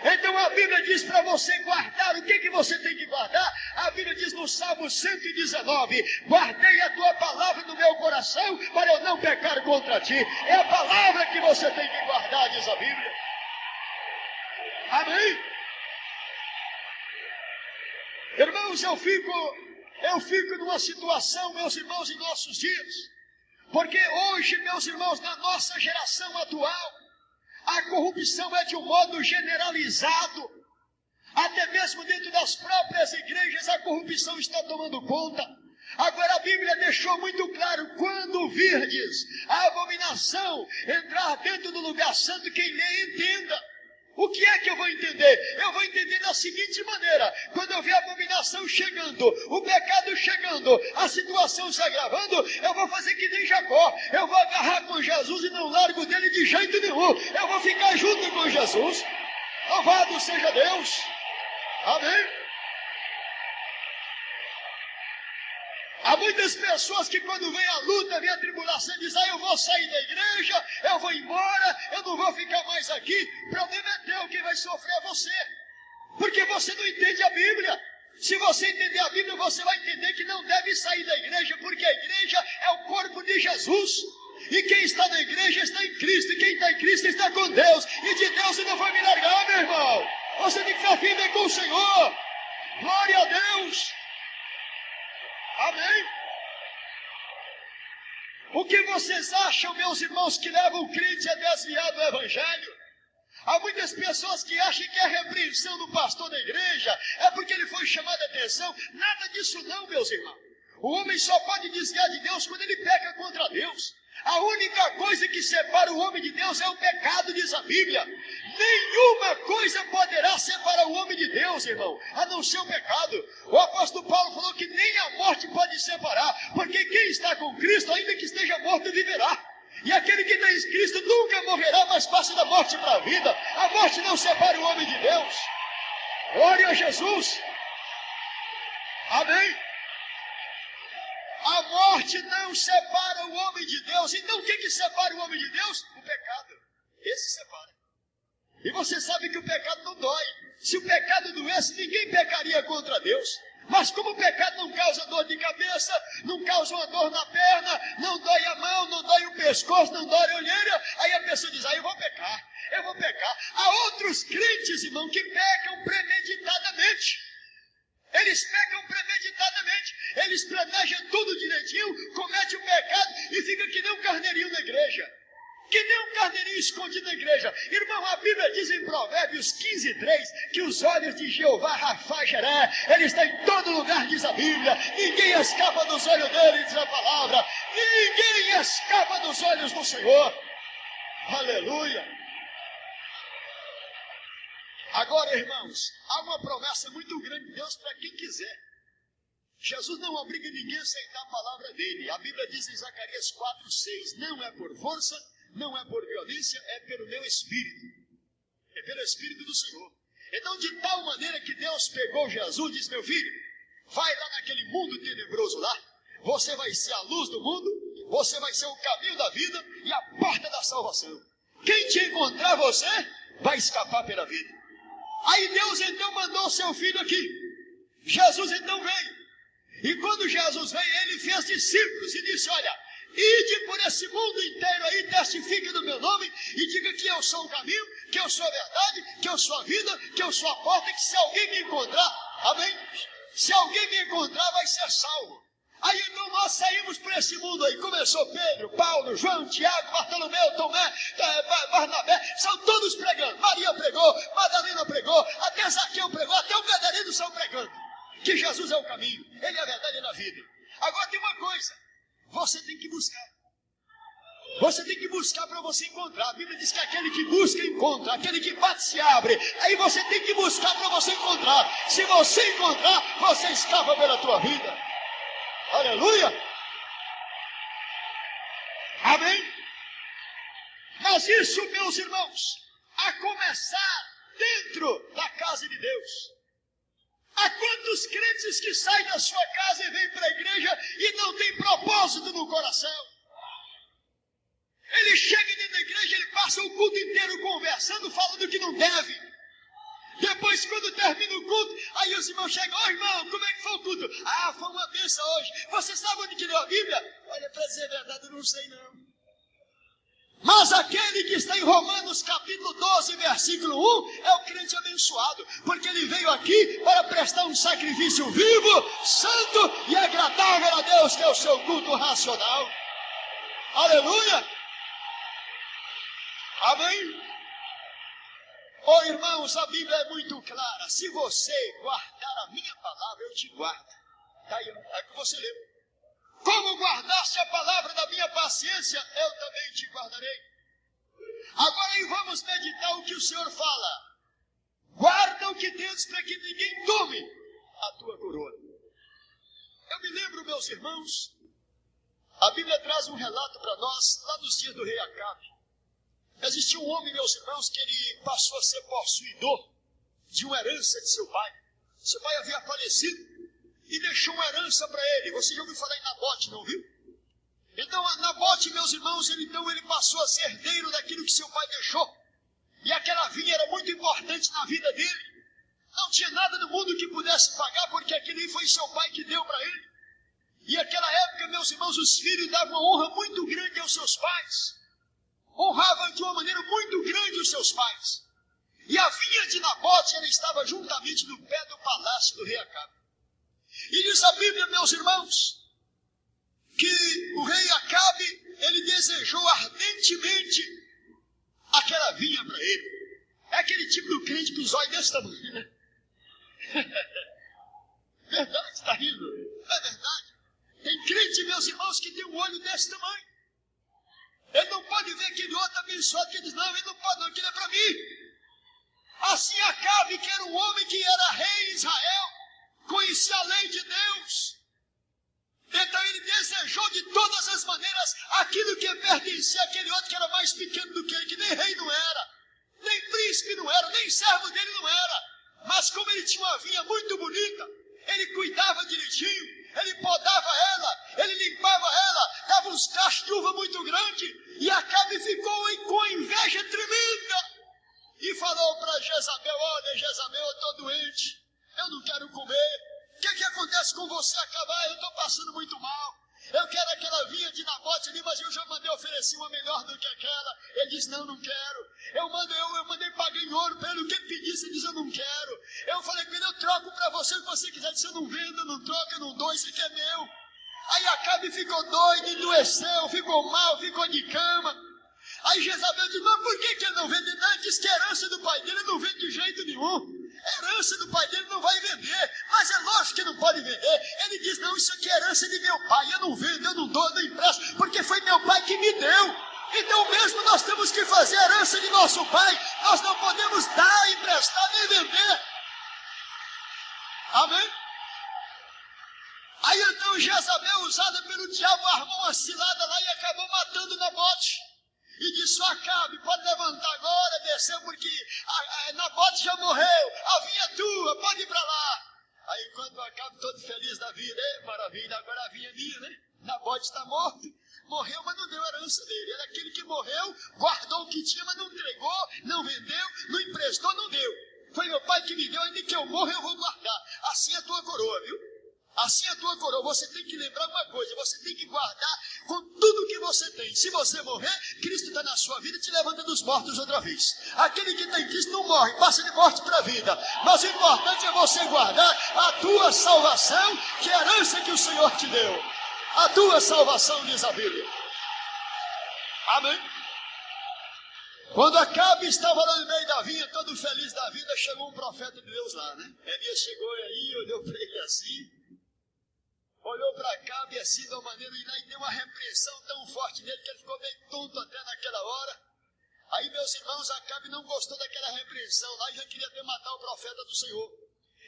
Então a Bíblia diz para você guardar. O que você tem que guardar? A Bíblia diz no Salmo 119: guardei a tua palavra no meu coração, para eu não pecar contra ti. É a palavra que você tem que guardar, diz a Bíblia. Amém? Irmãos, eu fico numa situação, meus irmãos, em nossos dias, porque hoje, meus irmãos, na nossa geração atual, A corrupção é de um modo generalizado. Até mesmo dentro das próprias igrejas a corrupção está tomando conta. Agora a Bíblia deixou muito claro: quando virdes a abominação entrar dentro do lugar santo, quem lê entenda. O que é que eu vou entender? Eu vou entender da seguinte maneira: quando eu ver a abominação chegando, o pecado chegando, a situação se agravando, eu vou fazer que nem Jacó. Eu vou agarrar com Jesus e não largo dele de jeito nenhum. Eu vou ficar junto com Jesus. Louvado seja Deus. Amém? Há muitas pessoas que quando vem a luta, vem a tribulação, dizem: eu vou sair da igreja, eu vou embora, eu não vou ficar mais aqui. O problema é teu, quem vai sofrer é você. Porque você não entende a Bíblia. Se você entender a Bíblia, você vai entender que não deve sair da igreja, porque a igreja é o corpo de Jesus. E quem está na igreja está em Cristo, e quem está em Cristo está com Deus. E de Deus você não vai me largar, meu irmão. Você tem que ficar firme com o Senhor. Glória a Deus. Amém? O que vocês acham, meus irmãos, que levam o crente a desviar do Evangelho? Há muitas pessoas que acham que a repreensão do pastor da igreja é porque ele foi chamado a atenção. Nada disso não, meus irmãos. O homem só pode desviar de Deus quando ele peca contra Deus. A única coisa que separa o homem de Deus é o pecado, diz a Bíblia. Nenhuma coisa poderá separar o homem de Deus, irmão, a não ser o pecado. O apóstolo Paulo falou que nem a morte pode separar, porque quem está com Cristo, ainda que esteja morto, viverá. E aquele que está em Cristo nunca morrerá, mas passa da morte para a vida. A morte não separa o homem de Deus. Glória a Jesus. Amém? A morte não separa o homem de Deus. Então o que separa o homem de Deus? O pecado. Esse separa. E você sabe que o pecado não dói. Se o pecado doesse, ninguém pecaria contra Deus. Mas como o pecado não causa dor de cabeça, não causa uma dor na perna, não dói a mão, não dói o pescoço, não dói a olheira, aí a pessoa diz: eu vou pecar, eu vou pecar. Há outros crentes, irmão, que pecam premeditadamente. Eles pecam premeditadamente. Eles planejam tudo direitinho, cometem o pecado e ficam que nem um carneirinho na igreja. Que nem um carneirinho escondido na igreja. Irmão, a Bíblia diz em Provérbios 15:3 que os olhos de Jeová Rafa Jeré, ele está em todo lugar, diz a Bíblia. Ninguém escapa dos olhos dele, diz a palavra. Ninguém escapa dos olhos do Senhor. Aleluia. Agora, irmãos, há uma promessa muito grande de Deus para quem quiser. Jesus não obriga ninguém a aceitar a palavra dele. A Bíblia diz em Zacarias 4:6, não é por força, não é por violência, é pelo meu Espírito. É pelo Espírito do Senhor. Então, de tal maneira que Deus pegou Jesus e disse: meu filho, vai lá naquele mundo tenebroso lá. Você vai ser a luz do mundo, você vai ser o caminho da vida e a porta da salvação. Quem te encontrar você, vai escapar pela vida. Aí Deus então mandou seu filho aqui. Jesus então veio. E quando Jesus veio, ele fez discípulos e disse: olha, ide por esse mundo inteiro aí, testifique no meu nome e diga que eu sou o caminho, que eu sou a verdade, que eu sou a vida, que eu sou a porta, que se alguém me encontrar, amém? Se alguém me encontrar, vai ser salvo. Aí então nós saímos por esse mundo aí. Começou Pedro, Paulo, João, Tiago, Bartolomeu, Tomé, Barnabé, são todos pregando. Maria pregou, Madalena pregou, até Zaqueu pregou, até o Gadareno são pregando que Jesus é o caminho, ele é a verdade e ele é a vida. Agora tem uma coisa, você tem que buscar. Você tem que buscar para você encontrar. A Bíblia diz que aquele que busca, encontra. Aquele que bate, se abre. Aí você tem que buscar para você encontrar. Se você encontrar, você escapa pela tua vida. Aleluia. Amém. Mas isso, meus irmãos, a começar dentro da casa de Deus. Há quantos crentes que saem da sua casa e vêm para a igreja e não tem propósito no coração? Ele chega dentro da igreja, ele passa o culto inteiro conversando, falando que não deve. Depois, quando termina o culto, aí os irmãos chegam: ô irmão, como é que foi o culto? Ah, foi uma bênção hoje. Você sabe onde que leu a Bíblia? Olha, para dizer a verdade, eu não sei não. Mas aquele que está em Romanos capítulo 12, versículo 1, é o crente abençoado, porque ele veio aqui para prestar um sacrifício vivo, santo e agradável a Deus, que é o seu culto racional. Aleluia! Amém? Oh, irmãos, a Bíblia é muito clara. Se você guardar a minha palavra, eu te guardo. Está aí, é o que você leu. Como guardaste a palavra da minha paciência, eu também te guardarei. Agora aí vamos meditar o que o Senhor fala. Guarda o que tens para que ninguém tome a tua coroa. Eu me lembro, meus irmãos, a Bíblia traz um relato para nós, lá nos dias do rei Acabe. Existia um homem, meus irmãos, que ele passou a ser possuidor de uma herança de seu pai. Seu pai havia falecido e deixou uma herança para ele. Você já ouviu falar em Nabote, não viu? Então, Nabote, meus irmãos, ele passou a ser herdeiro daquilo que seu pai deixou. E aquela vinha era muito importante na vida dele. Não tinha nada no mundo que pudesse pagar, porque aquele foi seu pai que deu para ele. E naquela época, meus irmãos, os filhos davam uma honra muito grande aos seus pais. Honravam de uma maneira muito grande os seus pais. E a vinha de Nabote, ela estava juntamente no pé do palácio do rei Acabe. E diz a Bíblia, meus irmãos, que o rei Acabe, ele desejou ardentemente aquela vinha para ele. É aquele tipo do crente com os olhos desse tamanho, né? Verdade, está rindo? É verdade. Tem crente, meus irmãos, que tem um olho desse tamanho. Ele não pode ver aquele outro abençoado que diz, não, ele não pode não, aquilo é para mim. Assim Acabe, que era um homem que era rei em Israel, conhecia a lei de Deus. Então ele desejou de todas as maneiras aquilo que pertencia àquele outro que era mais pequeno do que ele, que nem rei não era, nem príncipe não era, nem servo dele não era. Mas como ele tinha uma vinha muito bonita, ele cuidava direitinho, ele podava ela, ele limpava ela, dava uns cachos de uva muito grande, e Acabe ficou com inveja tremenda. E falou para Jezabel, olha Jezabel, eu estou doente, eu não quero comer. O que acontece com você, Acabe? Eu estou passando muito mal. Eu quero aquela vinha de Nabote ali, mas eu já mandei oferecer uma melhor do que aquela. Ele diz, não, não quero. Eu mandei pagar em ouro para ele, o que ele pedisse, ele diz, eu não quero. Eu falei com ele, eu troco para você o que você quiser. Ele disse, eu não vendo, eu não troco, eu não dou, isso aqui é meu. Aí Acabe ficou doido, endoeceu, ficou mal, ficou de cama. Aí Jezabel disse, mas por que ele não vende? Não, ele disse que a herança do pai dele não vende de jeito nenhum. A herança do pai dele não vai vender, mas é lógico que não pode vender. Ele diz, não, isso aqui é herança de meu pai, eu não vendo, eu não dou, eu não empresto, porque foi meu pai que me deu. Então mesmo nós temos que fazer a herança de nosso pai, nós não podemos dar, emprestar, nem vender. Amém? Aí então Jezabel, usada pelo diabo, armou uma cilada lá e acabou matando Nabote. E disse, Acabe, pode levantar agora, desceu, porque Nabote já morreu, a vinha é tua, pode ir para lá. Aí quando Acabe todo feliz da vida, maravilha, agora a vinha é minha, né? Nabote está morto, morreu, mas não deu a herança dele. Ele é aquele que morreu, guardou o que tinha, mas não entregou, não vendeu, não emprestou, não deu. Foi meu pai que me deu, ainda que eu morra eu vou guardar. Assim é a tua coroa, viu? Assim é a tua coroa. Você tem que lembrar uma coisa, você tem que guardar com tudo que você tem. Se você morrer, Cristo está na sua vida e te levanta dos mortos outra vez. Aquele que tem Cristo não morre, passa de morte para a vida. Mas o importante é você guardar a tua salvação, que é a herança que o Senhor te deu. A tua salvação, diz a Bíblia. Amém? Quando Acabe estava lá no meio da vinha, todo feliz da vida, chegou um profeta de Deus lá, né? Elias chegou aí, olhou para ele assim, olhou para Acabe assim, de uma maneira, e deu uma repreensão tão forte nele que ele ficou meio tonto até naquela hora. Aí, meus irmãos, Acabe não gostou daquela repreensão lá e já queria até matar o profeta do Senhor.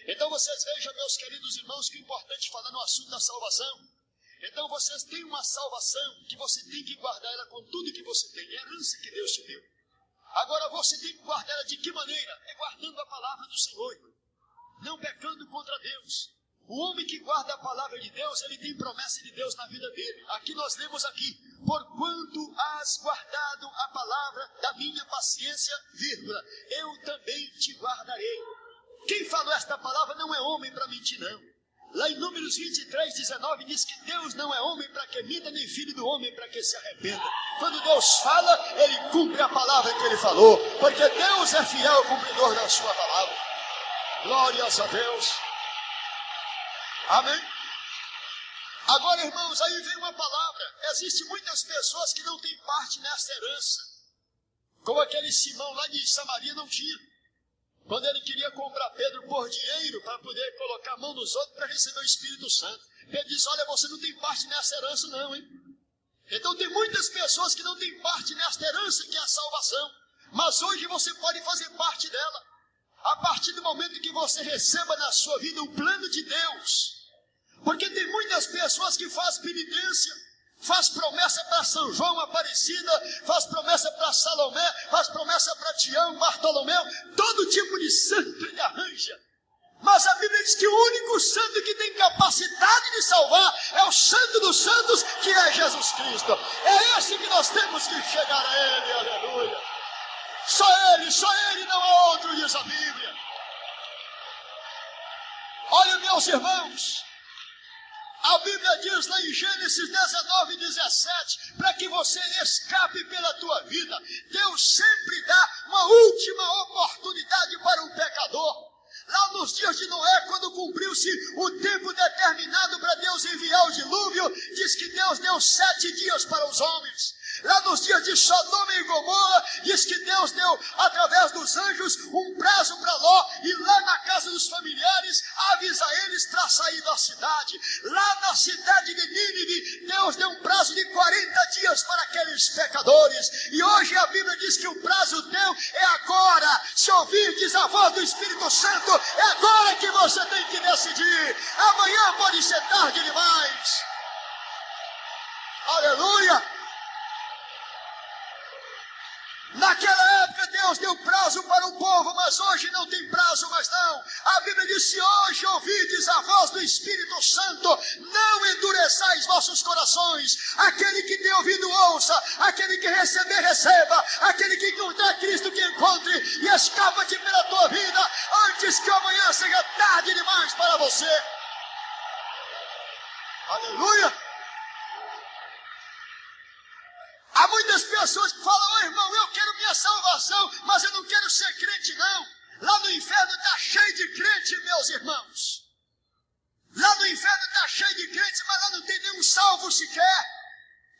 Então vocês vejam, meus queridos irmãos, que é importante falar no assunto da salvação. Então vocês têm uma salvação que você tem que guardar ela com tudo que você tem, é a herança que Deus te deu. Agora você tem que guardar ela de que maneira? É guardando a palavra do Senhor, irmão. Não pecando contra Deus. O homem que guarda a palavra de Deus, ele tem promessa de Deus na vida dele. Aqui nós lemos aqui, porquanto has guardado a palavra da minha paciência, vírgula, eu também te guardarei. Quem falou esta palavra não é homem para mentir, não. Lá em Números 23, 19, diz que Deus não é homem para que minta, nem filho do homem para que se arrependa. Quando Deus fala, ele cumpre a palavra que ele falou, porque Deus é fiel cumpridor da sua palavra. Glórias a Deus. Amém? Agora, irmãos, aí vem uma palavra. Existem muitas pessoas que não têm parte nessa herança. Como aquele Simão lá de Samaria não tinha. quando ele queria comprar Pedro por dinheiro para poder colocar a mão nos outros para receber o Espírito Santo. Pedro disse, olha, você não tem parte nessa herança não, hein? Então tem muitas pessoas que não têm parte nesta herança que é a salvação. Mas hoje você pode fazer parte dela. A partir do momento que você receba na sua vida o plano de Deus. Porque tem muitas pessoas que fazem penitência, faz promessa para São João Aparecida, faz promessa para Salomé, faz promessa para Tião, Bartolomeu, todo tipo de santo ele arranja. Mas a Bíblia diz que o único santo que tem capacidade de salvar é o santo dos santos, que é Jesus Cristo. É esse que nós temos que chegar a ele, aleluia. Só ele, não há outro, diz a Bíblia. Olha, meus irmãos, a Bíblia diz lá em Gênesis 19:17, para que você escape pela tua vida, Deus sempre dá uma última oportunidade para um pecador. Lá nos dias de Noé, quando cumpriu-se o tempo determinado para Deus enviar o dilúvio, diz que Deus deu 7 dias para os homens. Lá nos dias de Sodoma e Gomorra, diz que Deus deu, através dos anjos, um prazo para Ló, e lá na casa dos familiares, avisa eles para sair da cidade. Lá na cidade de Nínive, Deus deu um prazo de 40 dias para aqueles pecadores. E hoje a Bíblia diz que o prazo teu é agora. Se ouvirdes a voz do Espírito Santo, é agora que você tem que decidir. Amanhã pode ser tarde demais. Aleluia! Naquela época Deus deu prazo para o povo, mas hoje não tem prazo mais não. A Bíblia diz, se hoje ouvides a voz do Espírito Santo, não endureçais vossos corações. Aquele que tem ouvido ouça, aquele que receber receba, aquele que encontrar Cristo que encontre, e escapa-te pela tua vida, antes que amanhã seja tarde demais para você. Aleluia! Há muitas pessoas que falam, oh, irmão, eu quero minha salvação, mas eu não quero ser crente não. Lá no inferno está cheio de crente, meus irmãos. Lá no inferno está cheio de crentes, mas lá não tem nenhum salvo sequer.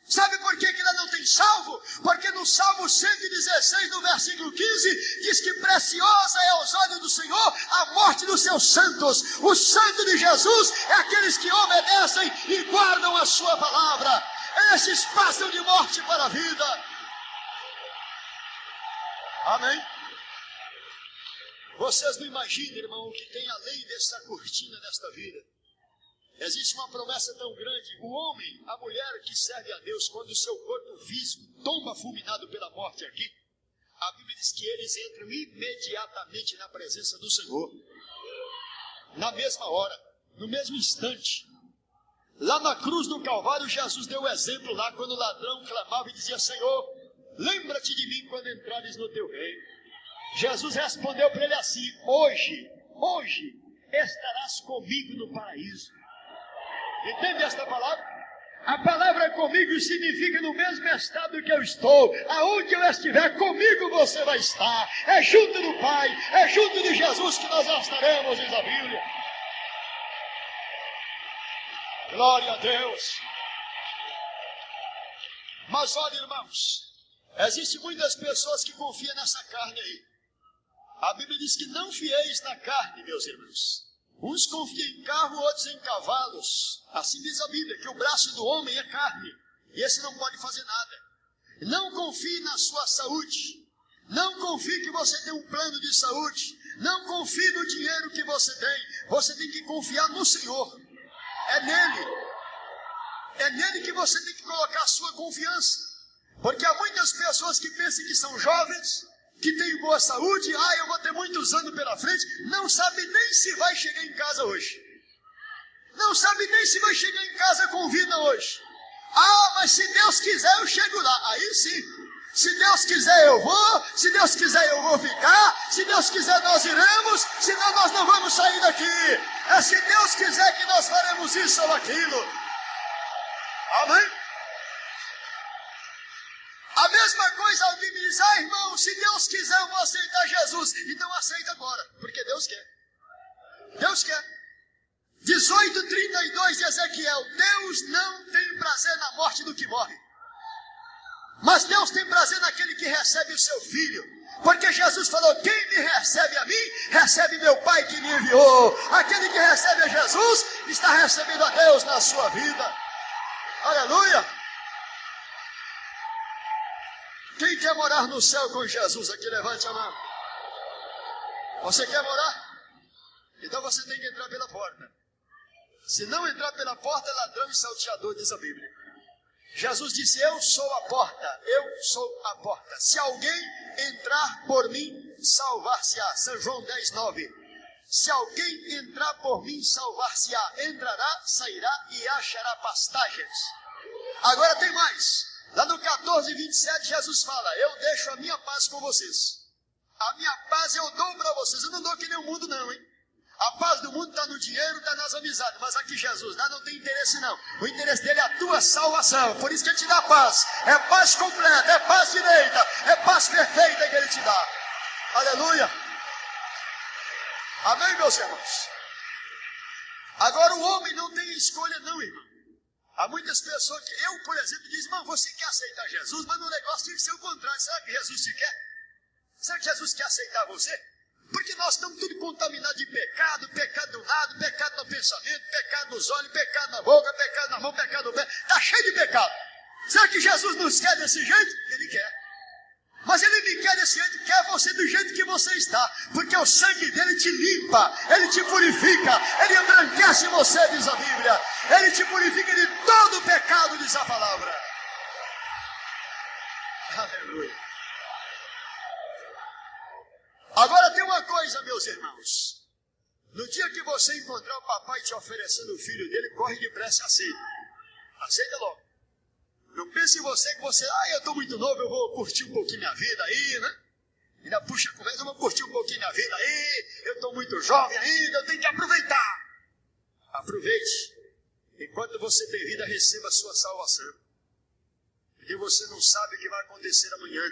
Sabe por que lá não tem salvo? Porque no Salmo 116, no versículo 15, diz que preciosa é aos olhos do Senhor a morte dos seus santos. O santo de Jesus é aqueles que obedecem e guardam a sua palavra. Esses passam de morte para a vida. Amém? Vocês não imaginam, irmão, que tem além dessa cortina desta vida. Existe uma promessa tão grande. O homem, a mulher que serve a Deus, quando o seu corpo físico tomba fulminado pela morte aqui, a Bíblia diz que eles entram imediatamente na presença do Senhor. Na mesma hora, no mesmo instante. Lá na cruz do Calvário, Jesus deu o exemplo lá, quando o ladrão clamava e dizia, Senhor, lembra-te de mim quando entrares no teu reino. Jesus respondeu para ele assim, hoje estarás comigo no paraíso. Entende esta palavra? A palavra comigo significa no mesmo estado que eu estou. Aonde eu estiver, comigo você vai estar. É junto do Pai, é junto de Jesus que nós estaremos, diz a Bíblia. Glória a Deus. Mas olha, irmãos, existem muitas pessoas que confiam nessa carne aí. A Bíblia diz que não fieis na carne, meus irmãos. Uns confiam em carro, outros em cavalos. Assim diz a Bíblia, que o braço do homem é carne. E esse não pode fazer nada. Não confie na sua saúde. Não confie que você tem um plano de saúde. Não confie no dinheiro que você tem. Você tem que confiar no Senhor. É nele que você tem que colocar a sua confiança. Porque há muitas pessoas que pensam que são jovens, que têm boa saúde, eu vou ter muitos anos pela frente, não sabe nem se vai chegar em casa hoje. Não sabe nem se vai chegar em casa com vida hoje. Mas se Deus quiser eu chego lá. Aí sim. Se Deus quiser eu vou, se Deus quiser eu vou ficar, se Deus quiser nós iremos, senão nós não vamos sair daqui. É se Deus quiser que nós faremos isso ou aquilo. Amém? A mesma coisa alguém me diz, irmão, se Deus quiser eu vou aceitar Jesus. Então aceita agora, porque Deus quer. Deus quer. 18:32 de Ezequiel, Deus não tem prazer na morte do que morre. Mas Deus tem prazer naquele que recebe o seu filho. Porque Jesus falou, quem me recebe a mim, recebe meu Pai que me enviou. Aquele que recebe a Jesus, está recebendo a Deus na sua vida. Aleluia. Quem quer morar no céu com Jesus aqui, levante a mão. Você quer morar? Então você tem que entrar pela porta. Se não entrar pela porta, é ladrão e salteador, diz a Bíblia. Jesus disse, eu sou a porta, eu sou a porta. Se alguém entrar por mim, salvar-se-á. São João 10:9. Se alguém entrar por mim, salvar-se-á. Entrará, sairá e achará pastagens. Agora tem mais. Lá no 14:27, Jesus fala, eu deixo a minha paz com vocês. A minha paz eu dou para vocês. Eu não dou que nem o mundo não, hein? A paz do mundo está no dinheiro, está nas amizades. Mas aqui Jesus dá, não tem interesse não. O interesse dele é a tua salvação. Por isso que ele te dá paz. É paz completa, é paz direita, é paz perfeita que ele te dá. Aleluia. Amém, meus irmãos? Agora o homem não tem escolha não, irmão. Há muitas pessoas que, eu por exemplo, diz, irmão, você quer aceitar Jesus, mas no negócio tem que ser o contrário. Será que Jesus te quer? Será que Jesus quer aceitar você? Porque nós estamos tudo contaminados de pecado, pecado do lado, pecado no pensamento, pecado nos olhos, pecado na boca, pecado na mão, pecado no pé. Está cheio de pecado. Será que Jesus nos quer desse jeito? Ele quer. Mas ele me quer desse jeito, quer você do jeito que você está. Porque o sangue dele te limpa, ele te purifica, ele embranquece você, diz a Bíblia. Ele te purifica de todo o pecado, diz a palavra. Aleluia. Agora tem uma coisa, meus irmãos. No dia que você encontrar o papai te oferecendo o filho dele, corre depressa e aceita. Aceita logo. Não pense em você que você, eu estou muito novo, eu vou curtir um pouquinho minha vida aí, né? Ainda puxa a conversa, eu vou curtir um pouquinho minha vida aí, eu estou muito jovem ainda, eu tenho que aproveitar. Aproveite. Enquanto você tem vida, receba a sua salvação. Porque você não sabe o que vai acontecer amanhã.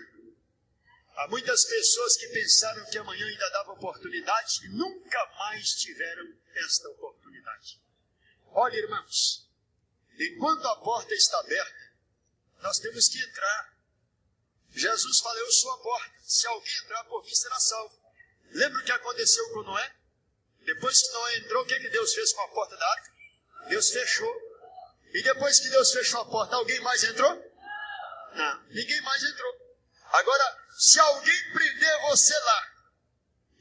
Há muitas pessoas que pensaram que amanhã ainda dava oportunidade e nunca mais tiveram esta oportunidade. Olha, irmãos, enquanto a porta está aberta, nós temos que entrar. Jesus falou, eu sou a porta. Se alguém entrar por mim, será salvo. Lembra o que aconteceu com Noé? Depois que Noé entrou, o que Deus fez com a porta da arca? Deus fechou. E depois que Deus fechou a porta, alguém mais entrou? Não, ninguém mais entrou. Agora, se alguém prender você lá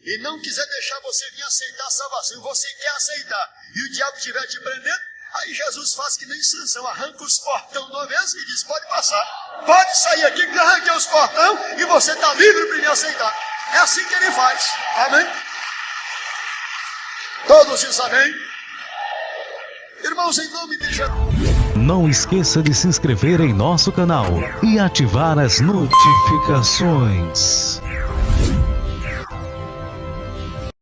e não quiser deixar você vir aceitar a salvação, você quer aceitar, e o diabo estiver te prendendo, aí Jesus faz que nem Sansão, arranca os portão de uma vez e diz, pode passar, pode sair aqui, que eu arranquei os portão e você está livre para me aceitar. É assim que ele faz, amém? Todos dizem amém? Irmãos, em nome de Jesus. Não esqueça de se inscrever em nosso canal e ativar as notificações.